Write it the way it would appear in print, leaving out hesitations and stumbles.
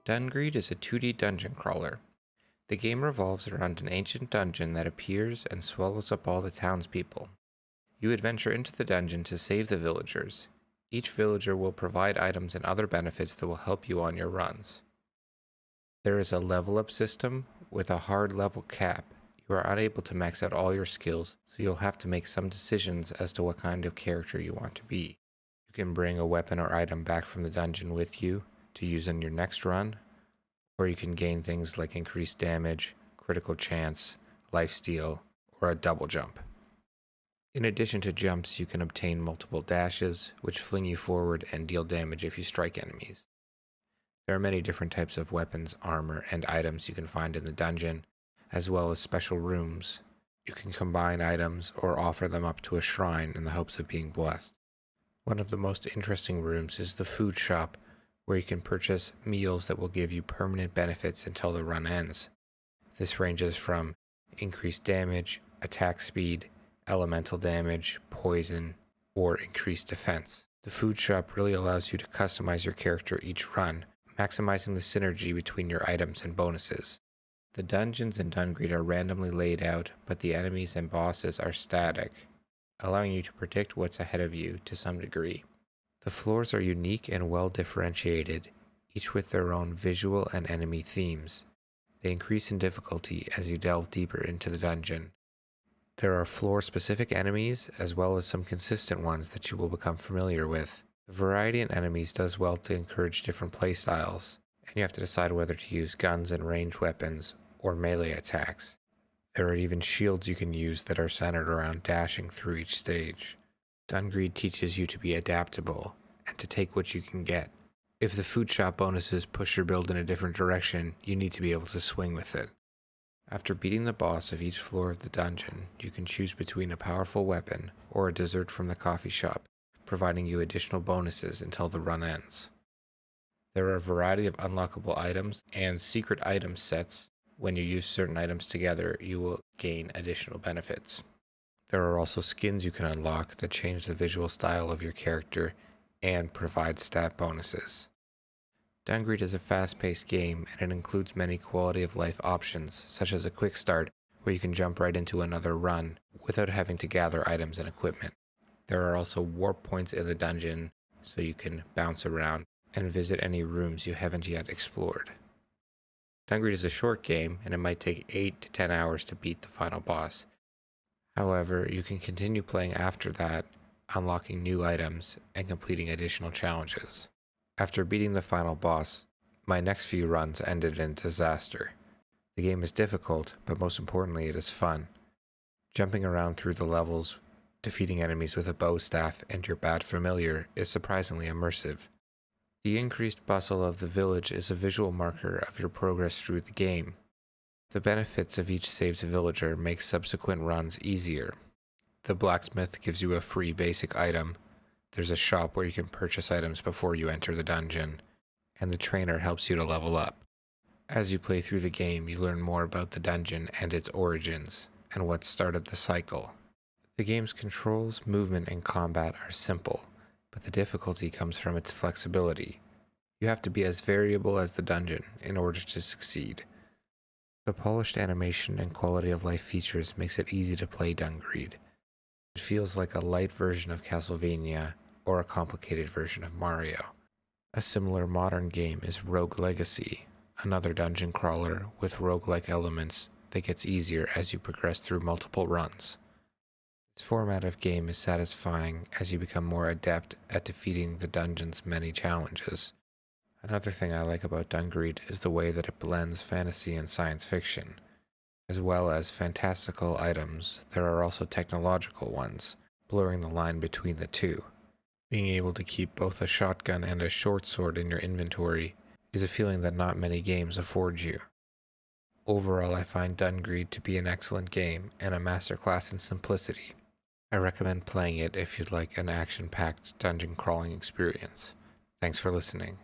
Dungreed is a 2D dungeon crawler. The game revolves around an ancient dungeon that appears and swallows up all the townspeople. You adventure into the dungeon to save the villagers. Each villager will provide items and other benefits that will help you on your runs. There is a level up system with a hard level cap. You are unable to max out all your skills, so you'll have to make some decisions as to what kind of character you want to be. You can bring a weapon or item back from the dungeon with you to use in your next run, or you can gain things like increased damage, critical chance, lifesteal, or a double jump. In addition to jumps, you can obtain multiple dashes, which fling you forward and deal damage if you strike enemies. There are many different types of weapons, armor, and items you can find in the dungeon, as well as special rooms. You can combine items or offer them up to a shrine in the hopes of being blessed. One of the most interesting rooms is the food shop, where you can purchase meals that will give you permanent benefits until the run ends. This ranges from increased damage, attack speed, elemental damage, poison, or increased defense. The food shop really allows you to customize your character each run, maximizing the synergy between your items and bonuses. The dungeons in Dungreed are randomly laid out, but the enemies and bosses are static, allowing you to predict what's ahead of you to some degree. The floors are unique and well differentiated, each with their own visual and enemy themes. They increase in difficulty as you delve deeper into the dungeon. There are floor-specific enemies, as well as some consistent ones that you will become familiar with. The variety in enemies does well to encourage different playstyles, and you have to decide whether to use guns and ranged weapons, or melee attacks. There are even shields you can use that are centered around dashing through each stage. Dungreed teaches you to be adaptable, and to take what you can get. If the food shop bonuses push your build in a different direction, you need to be able to swing with it. After beating the boss of each floor of the dungeon, you can choose between a powerful weapon or a dessert from the coffee shop, providing you additional bonuses until the run ends. There are a variety of unlockable items and secret item sets. When you use certain items together, you will gain additional benefits. There are also skins you can unlock that change the visual style of your character and provide stat bonuses. Dungreed is a fast-paced game, and it includes many quality-of-life options, such as a quick start where you can jump right into another run without having to gather items and equipment. There are also warp points in the dungeon, so you can bounce around and visit any rooms you haven't yet explored. Dungreed is a short game, and it might take 8 to 10 hours to beat the final boss. However, you can continue playing after that, unlocking new items and completing additional challenges. After beating the final boss, my next few runs ended in disaster. The game is difficult, but most importantly it is fun. Jumping around through the levels, defeating enemies with a bow staff and your bad familiar is surprisingly immersive. The increased bustle of the village is a visual marker of your progress through the game. The benefits of each saved villager make subsequent runs easier. The blacksmith gives you a free basic item. There's a shop where you can purchase items before you enter the dungeon, and the trainer helps you to level up. As you play through the game, you learn more about the dungeon and its origins, and what started the cycle. The game's controls, movement, and combat are simple, but the difficulty comes from its flexibility. You have to be as variable as the dungeon in order to succeed. The polished animation and quality of life features makes it easy to play Dungreed. It feels like a light version of Castlevania or a complicated version of Mario. A similar modern game is Rogue Legacy, another dungeon crawler with roguelike elements that gets easier as you progress through multiple runs. This format of game is satisfying as you become more adept at defeating the dungeon's many challenges. Another thing I like about Dungreed is the way that it blends fantasy and science fiction. As well as fantastical items, there are also technological ones, blurring the line between the two. Being able to keep both a shotgun and a short sword in your inventory is a feeling that not many games afford you. Overall, I find Dungreed to be an excellent game and a masterclass in simplicity. I recommend playing it if you'd like an action-packed dungeon crawling experience. Thanks for listening.